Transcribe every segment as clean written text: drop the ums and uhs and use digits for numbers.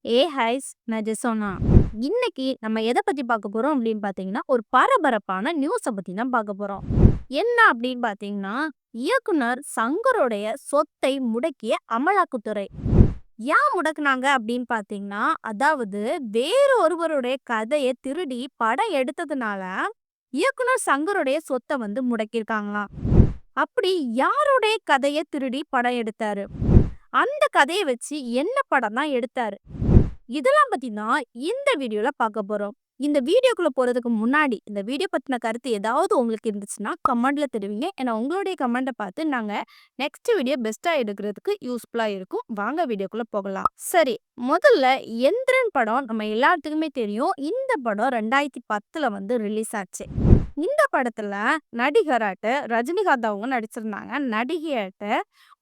Highs நான் ஜெசோனா. இன்னைக்கு நம்ம எத பத்தி பார்க்க போறோம் அப்படின்னு பார்த்தீங்கன்னா, ஒரு பரபரப்பான நியூஸ பத்தி தான் பார்க்க போறோம். என்ன அப்படின்னு பார்த்தீங்கன்னா, இயக்குனர் சங்கருடைய சொத்தை முடக்கிய அமலாக்கத்துறை. ஏன் முடக்குனாங்க அப்படின்னு பார்த்தீங்கன்னா, அதாவது வேறு ஒருவருடைய கதைய திருடி படம் எடுத்ததுனால, இயக்குனர் சங்கருடைய சொத்த வந்து முடக்கியிருக்காங்களாம். அப்படி யாருடைய கதைய திருடி படம் எடுத்தாரு? அந்த கதைய வச்சு என்ன படம் தான் எடுத்தாரு? இதெல்லாம் பத்தி தான் இந்த வீடியோல பார்க்க போறோம். இந்த வீடியோக்குள்ள போறதுக்கு முன்னாடி, இந்த வீடியோ பத்தின கருத்து ஏதாவது உங்களுக்கு இருந்துச்சுன்னா, கமெண்ட்ல தெரிவிங்க. ஏன்னா உங்களுடைய கமெண்ட்ட பார்த்து நாங்க நெக்ஸ்ட் வீடியோ பெஸ்ட்டா எடுக்கிறதுக்கு யூஸ்ஃபுல்லா இருக்கும். வாங்க வீடியோக்குள்ள போகலாம். சரி, முதல்ல எந்திரன் படம் நம்ம எல்லாத்துக்குமே தெரியும். இந்த படம் 2010ல வந்து ரிலீஸ் ஆச்சு. இந்த படத்துல நடிகராட்ட ரஜினிகாந்த் அவங்க நடிச்சிருந்தாங்க. நடிகையாட்ட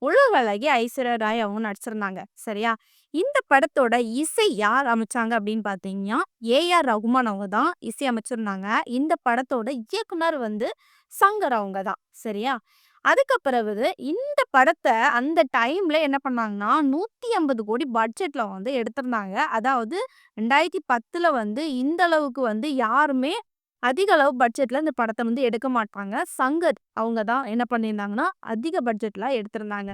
உலகளகி ஐஸ்வர்யா ராய் அவங்க நடிச்சிருந்தாங்க. சரியா? இந்த படத்தோட இசை யார் அமைச்சாங்க அப்படின்னு பார்த்தீங்கன்னா, ஏ.ஆர். ரகுமான் அவங்க தான் இசை அமைச்சிருந்தாங்க. இந்த படத்தோட இயக்குனர் வந்து சங்கர் அவங்க தான். சரியா? அதுக்கு பிறகு இந்த படத்த அந்த டைம்ல என்ன பண்ணாங்கன்னா, 150 கோடி பட்ஜெட்ல வந்து எடுத்திருந்தாங்க. அதாவது 2010ல வந்து இந்த அளவுக்கு வந்து யாருமே அதிக அளவு பட்ஜெட்ல இந்த படத்த வந்து எடுக்க மாட்டாங்க. சங்கர் அவங்க தான் என்ன பண்ணியிருந்தாங்கன்னா, அதிக பட்ஜெட்ல எடுத்திருந்தாங்க.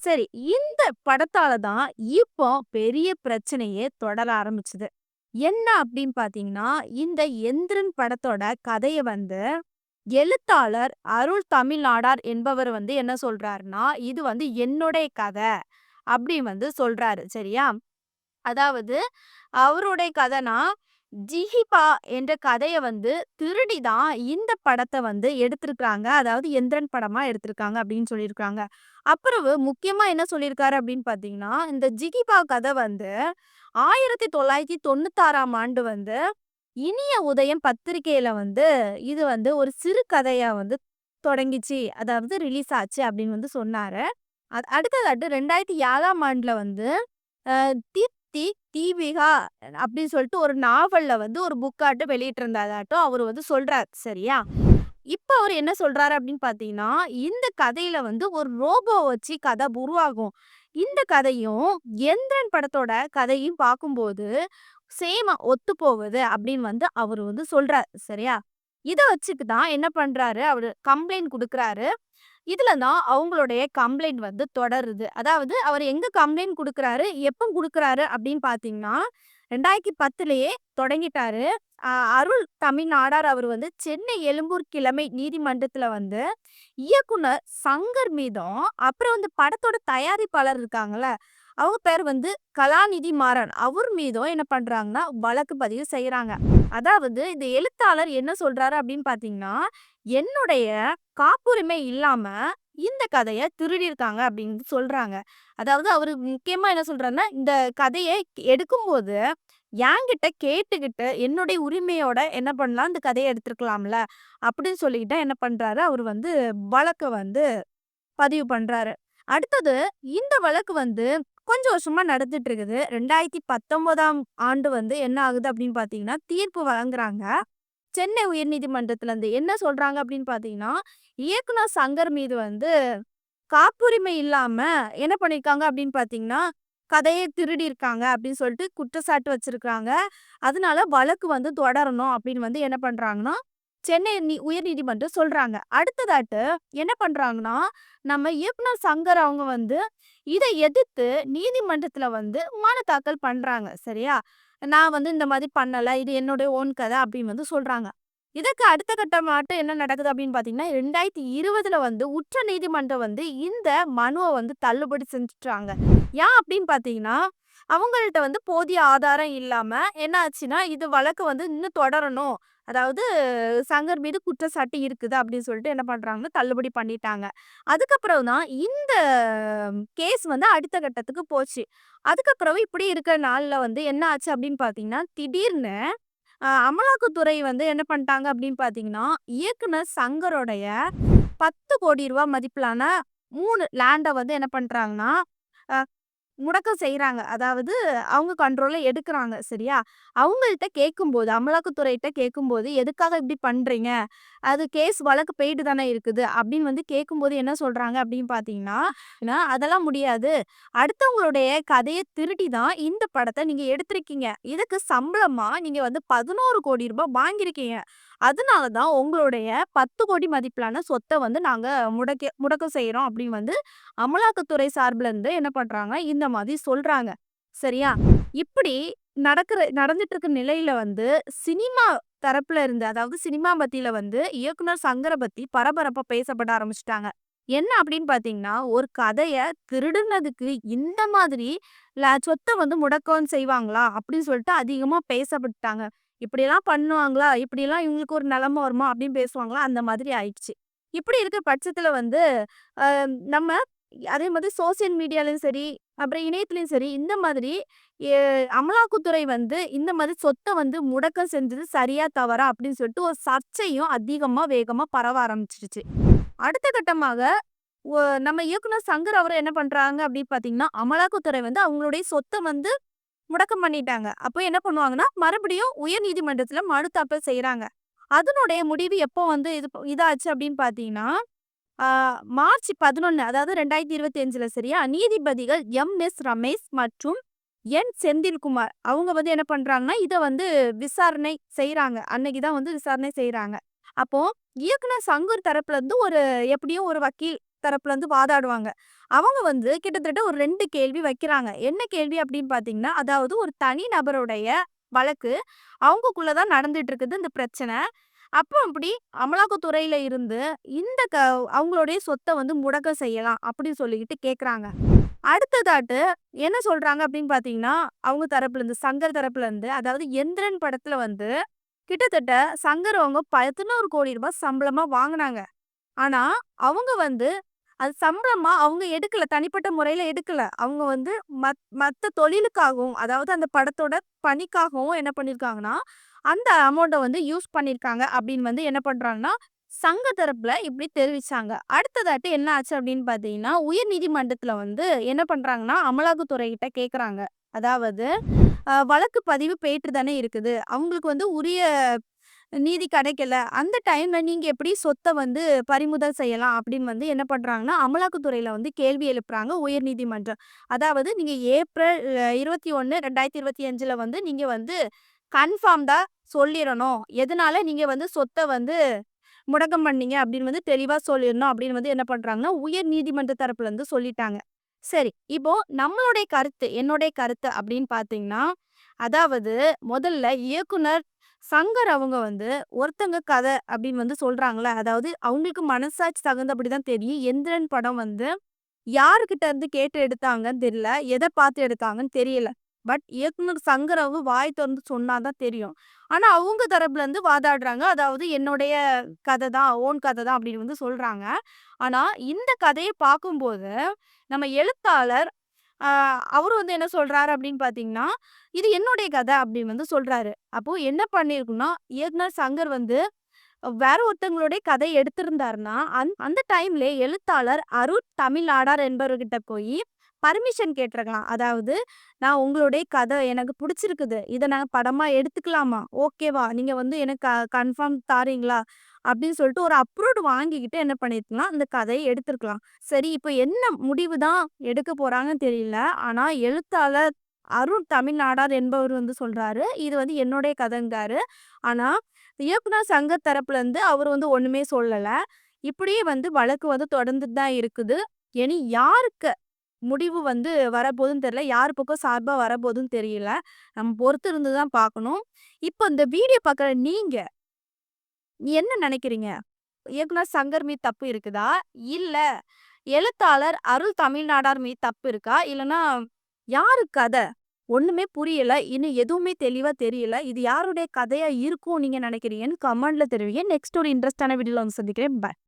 சரி, இந்த படத்தால தான் இப்போ பெரிய பிரச்சனையே தொடர ஆரம்பிச்சது. என்ன அப்படின்னு பார்த்தீங்கன்னா, இந்த எந்திரன் படத்தோட கதைய வந்து எழுத்தாளர் அருள் தமிழ்நாடார் என்பவர் வந்து என்ன சொல்றாருன்னா, இது வந்து என்னுடைய கதை அப்படி வந்து சொல்றாரு. சரியா? அதாவது அவருடைய கதைனா, ஜிஹிபா என்ற கதைய வந்து திருடி தான் இந்த படத்த வந்து எடுத்திருக்காங்க. அதாவது எந்திரன் படமா எடுத்திருக்காங்க அப்படின்னு சொல்லியிருக்காங்க. அப்புறம் முக்கியமா என்ன சொல்லியிருக்காரு அப்படின்னு பார்த்தீங்கன்னா, இந்த ஜிகிபா கதை வந்து 1996ஆம் ஆண்டு வந்து இனிய உதயம் பத்திரிகையில வந்து இது வந்து ஒரு சிறுகதையா வந்து தொடங்கிச்சு. அதாவது ரிலீஸ் ஆச்சு அப்படின்னு வந்து சொன்னாரு. அடுத்ததாட்டு 2007ஆம் ஆண்டுல வந்து அ தீப்தி தீபிகா அப்படின்னு சொல்லிட்டு ஒரு நாவல்ல வந்து ஒரு புக்காட்டும் வெளியிட்டிருந்ததாட்டும் அவரு வந்து சொல்றாரு. சரியா? இப்ப அவரு என்ன சொல்றாரு அப்படின்னு பார்த்தீங்கன்னா, இந்த கதையில வந்து ஒரு ரோபோ வச்சு கதை உருவாகும். இந்த கதையும் எந்திரன் படத்தோட கதையும் பார்க்கும்போது சேமா ஒத்துப்போகுது அப்படின்னு வந்து அவரு வந்து சொல்றாரு. சரியா? இத வச்சுக்கு தான் என்ன பண்றாரு, அவரு கம்ப்ளைண்ட் குடுக்குறாரு. இதுல தான் அவங்களுடைய கம்ப்ளைண்ட் வந்து தொடருது. அதாவது அவர் எங்க கம்ப்ளைண்ட் குடுக்குறாரு, எப்ப குடுக்குறாரு அப்படின்னு பார்த்தீங்கன்னா, 2010லயே தொடங்கிட்டாரு. அ அருள் தமிழ்நாடார் அவர் வந்து சென்னை எழும்பூர் கிழமை நீதிமன்றத்துல வந்து இயக்குனர் சங்கர் மீதும், அப்புறம் வந்து படத்தோட தயாரிப்பாளர் இருக்காங்கல்ல, அவங்க பேர் வந்து கலாநிதி மாறன். அவர் மீதும் என்ன பண்றாங்கன்னா, வழக்கு பதிவு செய்றாங்க. அதாவது இந்த எழுத்தாளர் என்ன சொல்றாரு அப்படின்னு பார்த்தீங்கன்னா, என்னுடைய காப்புரிமை இல்லாம இந்த கதைய திருடியிருக்காங்க அப்படின்னு சொல்றாங்க. அதாவது அவரு முக்கியமா என்ன சொல்றாருன்னா, இந்த கதைய எடுக்கும்போது என்கிட்ட கேட்டுக்கிட்டு என்னுடைய உரிமையோட என்ன பண்ணலாம், இந்த கதைய எடுத்திருக்கலாம்ல அப்படின்னு சொல்லிட்டு என்ன பண்றாரு, அவரு வந்து வழக்க வந்து பதிவு பண்றாரு. அடுத்தது இந்த வழக்கு வந்து கொஞ்சம் வருஷமா நடந்துட்டு இருக்குது. 2019ஆம் ஆண்டு வந்து என்ன ஆகுது அப்படின்னு பார்த்தீங்கன்னா, தீர்ப்பு வழங்குறாங்க. சென்னை உயர்நீதிமன்றத்திலருந்து என்ன சொல்றாங்க அப்படின்னு பார்த்தீங்கன்னா, இயக்குனர் சங்கர் மீது வந்து காப்புரிமை இல்லாம என்ன பண்ணியிருக்காங்க அப்படின்னு பார்த்தீங்கன்னா, கதைய திருடியிருக்காங்க அப்படின்னு சொல்லிட்டு குற்றச்சாட்டு வச்சிருக்காங்க. அதனால வழக்கு வந்து தொடரணும் அப்படின்னு வந்து என்ன பண்றாங்கன்னா, சென்னை உயர்நீதிமன்றம் சொல்றாங்க. அடுத்ததாட்டு என்ன பண்றாங்கன்னா, நம்ம இயக்குனர் சங்கர் அவங்க வந்து இத எதிர்த்து நீதிமன்றத்துல வந்து மனு தாக்கல் பண்றாங்க. சரியா? நான் வந்து இந்த மாதிரி பண்ணல. இது என்னுடைய ஓன் கதை அப்படின்னு வந்து சொல்றாங்க. இதுக்கு அடுத்த கட்டமாட்டு என்ன நடக்குது அப்படின்னு பார்த்தீங்கன்னா, 2020ல வந்து உச்ச நீதிமன்றம் வந்து இந்த மனுவ வந்து தள்ளுபடி செஞ்சுட்டாங்க. ஏன் அப்படின்னு பார்த்தீங்கன்னா, அவங்கள்ட்ட வந்து போதிய ஆதாரம் இல்லாம என்ன ஆச்சுன்னா, இது வழக்கு வந்து இன்னும் தொடரணும். அதாவது சங்கர் மீது குற்றச்சாட்டு இருக்குது அப்படின்னு சொல்லிட்டு என்ன பண்றாங்கன்னா, தள்ளுபடி பண்ணிட்டாங்க. அதுக்கப்புறம் தான் இந்த கேஸ் வந்து அடுத்த கட்டத்துக்கு போச்சு. அதுக்கப்புறம் இப்படி இருக்கிற நாள்ல வந்து என்ன ஆச்சு அப்படின்னு பார்த்தீங்கன்னா, திடீர்னு அமலாக்கத்துறை வந்து என்ன பண்ணிட்டாங்க அப்படின்னு பார்த்தீங்கன்னா, இயக்குனர் சங்கருடைய ரூ. 10,00,00,000 மதிப்பிலான 3 லேண்ட வந்து என்ன பண்றாங்கன்னா, அ முடக்கம் செய்றாங்க. அதாவது அவங்க கண்ட்ரோல்ல எடுக்குறாங்க. சரியா? அவங்கள்ட்ட கேட்கும்போது, அமலாக்கத்துறைட்ட கேட்கும்போது, "எதுக்காக இப்படி பண்றீங்க? அது கேஸ் வழக்கு போயிட்டு தானே இருக்குது." அப்படின்னு வந்து கேட்கும்போது என்ன சொல்றாங்க அப்படின்னு பார்த்தீங்கன்னா, "அதெல்லாம் முடியாது. அடுத்தவங்களுடைய கதைய திருடி தான் இந்த படத்த நீங்க எடுத்திருக்கீங்க. இதுக்கு சம்பளமா நீங்க வந்து ரூ. 11,00,00,000 வாங்கியிருக்கீங்க. அதனால தான் உங்களுடைய 10,00,00,000 மதிப்பிலான சொத்த வந்து நாங்க முடக்கம் செய்றோம்." அப்படின்னு வந்து அமலாக்கத்துறை சார்புல இருந்து என்ன பண்றாங்க, இந்த மாதிரி சொல்றாங்க. சரியா? இப்படி நடந்துட்டு இருக்க நிலையில வந்து சினிமா தரப்புல இருந்து, அதாவது சினிமா மத்தியில வந்து இயக்குனர் சங்கர பத்தி பரபரப்பா பேசப்பட ஆரம்பிச்சுட்டாங்க. என்ன அப்படின்னு பார்த்தீங்கன்னா, ஒரு கதைய திருடுனதுக்கு இந்த மாதிரி சொத்த வந்து முடக்கம் செய்வாங்களா? அப்படின்னு சொல்லிட்டு அதிகமா பேசப்பட்டாங்க. இப்படியெல்லாம் பண்ணுவாங்களா? இப்படியெல்லாம் இவங்களுக்கு ஒரு நிலைமை வருமா? அப்படின்னு பேசுவாங்களா? அந்த மாதிரி ஆயிடுச்சு. இப்படி இருக்க பட்சத்துல வந்து, அ நம்ம அதே மாதிரி சோசியல் மீடியாலயும் சரி, அப்புறம் இணையத்திலயும் சரி, இந்த மாதிரி எ அமலாக்கத்துறை வந்து இந்த மாதிரி சொத்த வந்து முடக்கம் செஞ்சது சரியா? தவறா? அப்படின்னு சொல்லிட்டு ஒரு சர்ச்சையும் அதிகமா வேகமா பரவ ஆரம்பிச்சுருச்சு. அடுத்த கட்டமாக நம்ம இயக்குனர் சங்கர் அவரு என்ன பண்றாங்க அப்படின்னு பார்த்தீங்கன்னா, அமலாக்கத்துறை வந்து அவங்களுடைய சொத்த வந்து முடக்கம் பண்ணிட்டாங்க. அப்போ என்ன பண்ணுவாங்கன்னா, மறுபடியும் உயர்நீதிமன்றத்தில மனு தாக்கல் செய்றாங்க. அதனுடைய முடிவு எப்போ வந்து இதாச்சு அப்படின்னு பார்த்தீங்கன்னா, ஆ மார்ச் 11 அதாவது 2025ல சரியா? நீதிபதிகள் எம்.எஸ். ரமேஷ் மற்றும் என். செந்தில்குமார் அவங்க வந்து என்ன பண்றாங்கன்னா, இத வந்து விசாரணை செய்றாங்க. அன்னைக்கு தான் வந்து விசாரணை செய்றாங்க. அப்போ இயக்குனர் சங்கர் தரப்புல இருந்து எப்படியும் ஒரு வக்கீல் தரப்புல இருந்து வாதாடுவாங்க. அவங்க வந்து கிட்டத்தட்ட ஒரு 2 கேள்வி வைக்கிறாங்க. என்ன கேள்வி அப்படின்னு பார்த்தீங்கன்னா, அதாவது ஒரு தனி நபருடைய வழக்கு. அவங்கக்குள்ள தான் நடந்துட்டு இருக்குது இந்த பிரச்சனை. அப்போ அப்படி அமலாக்கத்துறையில இருந்து இந்த அவங்களுடைய சொத்த வந்து முடக்கம் செய்யலாம் அப்படின்னு சொல்லிக்கிட்டு கேட்குறாங்க. அடுத்ததாட்டு என்ன சொல்றாங்க அப்படின்னு பார்த்தீங்கன்னா, அவங்க தரப்புல இருந்து சங்கர் தரப்புல இருந்து அதாவது எந்திரன் படத்துல வந்து கிட்டத்தட்ட சங்கர் அவங்க ரூ. 11,00,00,000 சம்பளமா வாங்குனாங்க. ஆனா, அவங்க வந்து அது சம்பளமா அவங்க எடுக்கல. தனிப்பட்ட முறையில எடுக்கல. அவங்க வந்து மத்த தொழிலுக்காகவும், அதாவது அந்த படத்தோட பணிக்காகவும் என்ன பண்ணியிருக்காங்கன்னா, அந்த அமௌண்ட்ட வந்து யூஸ் பண்ணியிருக்காங்க அப்படின்னு வந்து என்ன பண்றாங்கன்னா, சங்க தரப்புல இப்படி தெரிவிச்சாங்க. அடுத்ததாட்டு என்ன ஆச்சு அப்படின்னு பார்த்தீங்கன்னா, உயர்நீதிமன்றத்துல வந்து என்ன பண்றாங்கன்னா, அமலாக்கத்துறைகிட்ட கேட்கறாங்க. அதாவது வழக்கு பதிவு போயிட்டு தானே இருக்குது. அவங்களுக்கு வந்து உரிய நீதி கிடைக்கல. அந்த டைம்ல நீங்க எப்படி சொத்த வந்து பறிமுதல் செய்யலாம் அப்படின்னு வந்து என்ன பண்றாங்கன்னா, அமலாக்கத்துறையில வந்து கேள்வி எழுப்புறாங்க உயர்நீதிமன்றம். அதாவது நீங்க ஏப்ரல் 21, 2025ல வந்து நீங்க வந்து கன்ஃபார்ம்டா சொல்லிறணும். எதனால நீங்க வந்து சொத்த வந்து முடக்கம் பண்ணீங்க அப்படின்னு வந்து தெளிவா சொல்லிறணும் அப்படின்னு வந்து என்ன பண்றாங்கன்னா, உயர்நீதிமன்ற தரப்புல இருந்து சொல்லிட்டாங்க. சரி, இப்போ நம்மளுடைய கருத்து, என்னுடைய கருத்து அப்படின்னு பார்த்தீங்கன்னா, அதாவது முதல்ல இயக்குனர் சங்கர் அவங்க வந்து ஒருத்தங்க கதை அப்படின்னு வந்து சொல்றாங்கல்ல, அதாவது அவங்களுக்கு மனசாட்சி தகுந்தபடி தான் தெரியும். எந்திரன் படம் வந்து யாருகிட்ட இருந்து கேட்டு எடுத்தாங்கன்னு தெரியல. எத பார்த்து எடுத்தாங்கன்னு தெரியல. பட் இயக்குனர் சங்கர் அவங்க வாய் தொறந்து சொன்னா தான் தெரியும். ஆனா அவங்க தரப்புல இருந்து வாதாடுறாங்க. அதாவது என்னுடைய கதை தான், ஓன் கதை தான் அப்படின்னு வந்து சொல்றாங்க. ஆனா இந்த கதைய பார்க்கும்போது நம்ம எழுத்தாளர் ஆ அவரு வந்து என்ன சொல்றாரு அப்படின்னு பார்த்தீங்கன்னா, "இது என்னுடைய கதை" அப்படின்னு வந்து சொல்றாரு. அப்போ என்ன பண்ணியிருக்குன்னா, இயக்குனர் சங்கர் வந்து வேற ஒருத்தவங்களுடைய கதை எடுத்திருந்தாருன்னா, அந்த டைம்லயே எழுத்தாளர் அருட் தமிழ் நாடார் என்பவர்கிட்ட போயி பர்மிஷன் கேட்டுருக்கலாம். அதாவது, "நான் உங்களுடைய கதை எனக்கு புடிச்சிருக்குது. இத நான் படமா எடுத்துக்கலாமா? ஓகேவா? நீங்க வந்து எனக்கு கன்ஃபார்ம் தாரீங்களா?" அப்படின்னு சொல்லிட்டு ஒரு அப்ரூவ்ட் வாங்கிக்கிட்டு என்ன பண்ணியிருக்கலாம், அந்த கதைய எடுத்திருக்கலாம். சரி, இப்ப என்ன முடிவு தான் எடுக்க போறாங்கன்னு தெரியல. ஆனா, எழுத்தாளர் அருண் தமிழ் நாடார் என்பவர் வந்து சொல்றாரு, "இது வந்து என்னுடைய கதைங்காரு." ஆனா இயக்குனர் சங்கர் தரப்புல இருந்து அவரு வந்து ஒண்ணுமே சொல்லல. இப்படியே வந்து வழக்கு வந்து தொடர்ந்துட்டு தான் இருக்குது. இனி யாருக்கு முடிவு வந்து வரப்போதுன்னு தெரியல. யார் பக்கம் சார்பா வரப்போதுன்னு தெரியல. நம்ம பொறுத்து இருந்து தான் பார்க்கணும். இப்போ இந்த வீடியோ பார்க்குற நீங்க என்ன நினைக்கிறீங்க? இயக்குனர் சங்கர் மீது தப்பு இருக்குதா? இல்ல எழுத்தாளர் அருள் தமிழ்நாடார் மீது தப்பு இருக்கா? இல்லன்னா யாரு கத? ஒண்ணுமே புரியல. இன்னும் எதுவுமே தெளிவா தெரியல. இது யாருடைய கதையா இருக்கும் நீங்க நினைக்கிறீங்கன்னு கமெண்ட்ல தெரிவிங்க. நெக்ஸ்ட் ஒரு இன்ட்ரெஸ்டான வீடியோல வந்து சந்திக்கிறேன். பாய்.